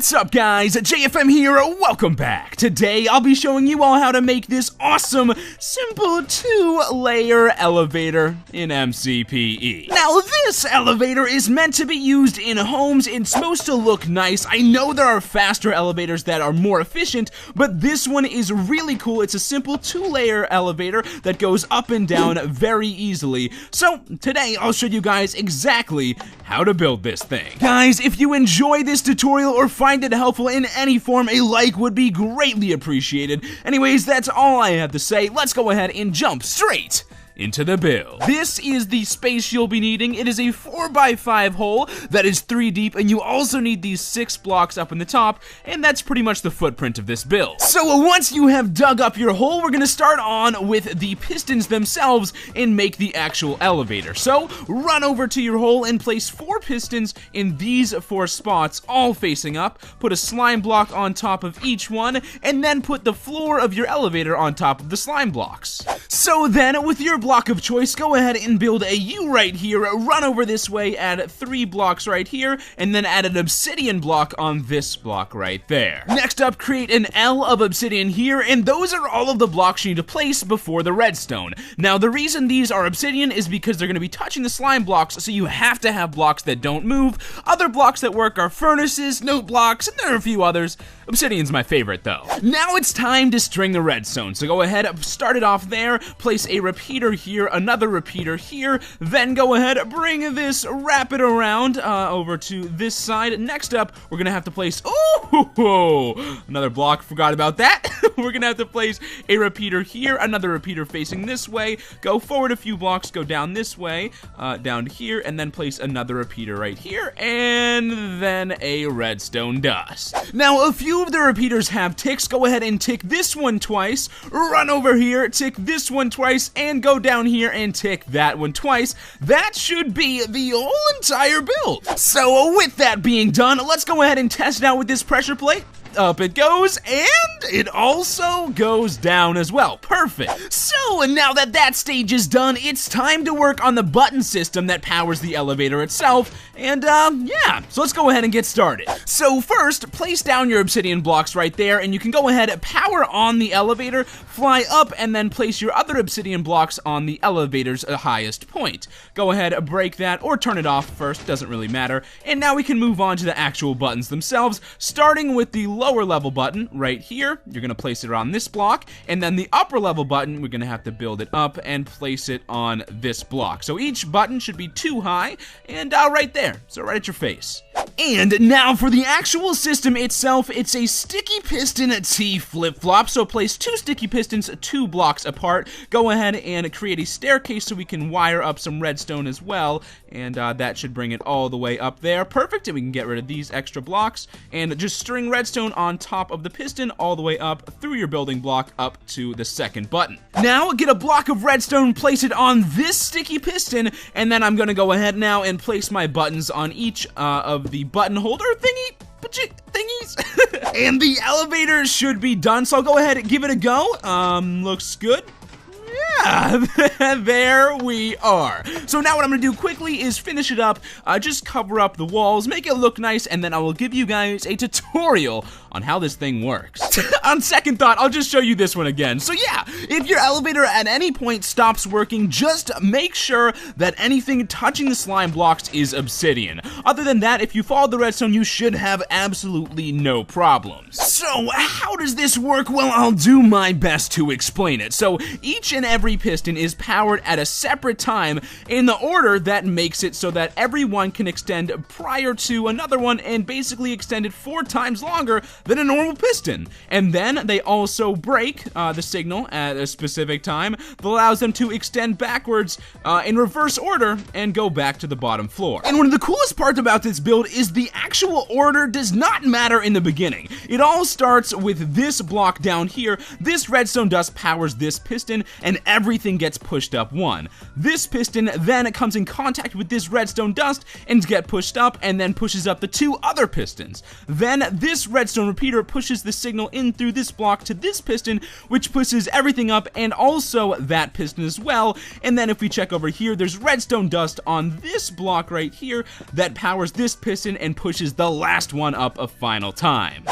What's up guys, JFM here, welcome back. Today I'll be showing you all how to make this awesome, simple 2-layer elevator in MCPE. Now this elevator is meant to be used in homes, it's supposed to look nice. I know there are faster elevators that are more efficient, but this one is really cool. It's a simple 2-layer elevator that goes up and down very easily. So today I'll show you guys exactly how to build this thing. Guys, if you enjoy this tutorial or find it helpful in any form, a like would be greatly appreciated. Anyways, that's all I have to say. Let's go ahead and jump straight into the build. This is the space you'll be needing. It is a 4x5 hole that is 3 deep, and you also need these 6 blocks up in the top, and that's pretty much the footprint of this build. So once you have dug up your hole, we're gonna start on with the pistons themselves and make the actual elevator. So run over to your hole and place 4 pistons in these 4 spots, all facing up. Put a slime block on top of each one, and then put the floor of your elevator on top of the slime blocks. So then, with your block of choice, go ahead and build a U right here, run over this way, add 3 blocks right here, and then add an obsidian block on this block right there. Next up, create an L of obsidian here, and those are all of the blocks you need to place before the redstone. Now, the reason these are obsidian is because they're going to be touching the slime blocks, so you have to have blocks that don't move. Other blocks that work are furnaces, note blocks, and there are a few others. Obsidian's my favorite, though. Now it's time to string the redstone, so go ahead, start it off there, place a repeater here, another repeater here, then go ahead, bring this, wrap it around over to this side. Next up, we're gonna have to place, another block, forgot about that. We're gonna have to place a repeater here, another repeater facing this way, go forward a few blocks, go down this way, down here, and then place another repeater right here, and then a redstone dust. Now, a few of the repeaters have ticks. Go ahead and tick this one twice, run over here, tick this one twice, and go down here and tick that one twice. That should be the whole entire build. So with that being done, let's go ahead and test it out with this pressure plate. Up it goes, and it also goes down as well. Perfect. So now that that stage is done, it's time to work on the button system that powers the elevator itself, and yeah, so let's go ahead and get started. So first, place down your obsidian blocks right there, and you can go ahead and power on the elevator, fly up, and then place your other obsidian blocks on the elevator's highest point. Go ahead, break that, or turn it off first, doesn't really matter. And now we can move on to the actual buttons themselves, starting with the lower level button right here. You're gonna place it on this block, and then the upper level button, we're gonna have to build it up and place it on this block. So each button should be 2 high, and right there, so right at your face. And now for the actual system itself, it's a sticky piston T flip-flop. So place 2 sticky pistons 2 blocks apart. Go ahead and create a staircase so we can wire up some redstone as well, and that should bring it all the way up there. Perfect, and we can get rid of these extra blocks, and just string redstone on top of the piston all the way up through your building block up to the second button. Now get a block of redstone, place it on this sticky piston, and then I'm gonna go ahead now and place my buttons on each of the button holder thingies. And the elevator should be done, so I'll go ahead and give it a go. Looks good. Yeah, there we are. So now what I'm gonna do quickly is finish it up, just cover up the walls, make it look nice, and then I will give you guys a tutorial on how this thing works. On second thought, I'll just show you this one again. So yeah, if your elevator at any point stops working, just make sure that anything touching the slime blocks is obsidian. Other than that, if you follow the redstone, you should have absolutely no problems. So how does this work? Well, I'll do my best to explain it. So each and every piston is powered at a separate time in the order that makes it so that every one can extend prior to another one and basically extend it 4 times longer than a normal piston. And then they also break the signal at a specific time that allows them to extend backwards in reverse order and go back to the bottom floor. And one of the coolest parts about this build is the actual order does not matter in the beginning. It all starts with this block down here. This redstone dust powers this piston, and everything gets pushed up one. This piston then comes in contact with this redstone dust and gets pushed up, and then pushes up the two other pistons. Then this redstone repeater pushes the signal in through this block to this piston, which pushes everything up, and also that piston as well. And then if we check over here, there's redstone dust on this block right here that powers this piston and pushes the last one up a final time.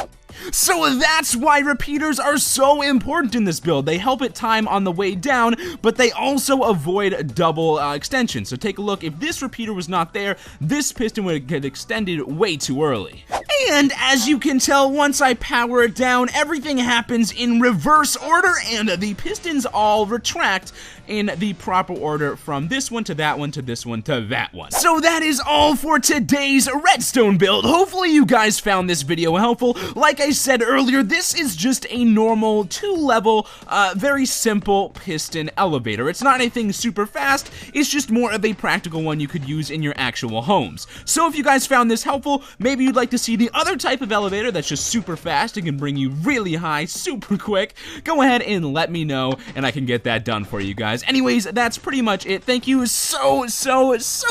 So that's why repeaters are so important in this build. They help it time on the way down, but they also avoid double extension. So take a look, if this repeater was not there, this piston would get extended way too early. And as you can tell, once I power it down, everything happens in reverse order, and the pistons all retract in the proper order from this one to that one to this one to that one. So that is all for today's redstone build. Hopefully you guys found this video helpful. Like I said earlier, this is just a normal 2-level, very simple piston elevator. It's not anything super fast, it's just more of a practical one you could use in your actual homes. So if you guys found this helpful, maybe you'd like to see the other type of elevator that's just super fast and can bring you really high super quick, go ahead and let me know and I can get that done for you guys. Anyways, that's pretty much it. Thank you so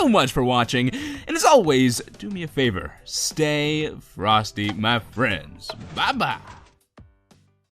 much for watching, and as always, do me a favor, stay frosty, my friends. Bye-bye.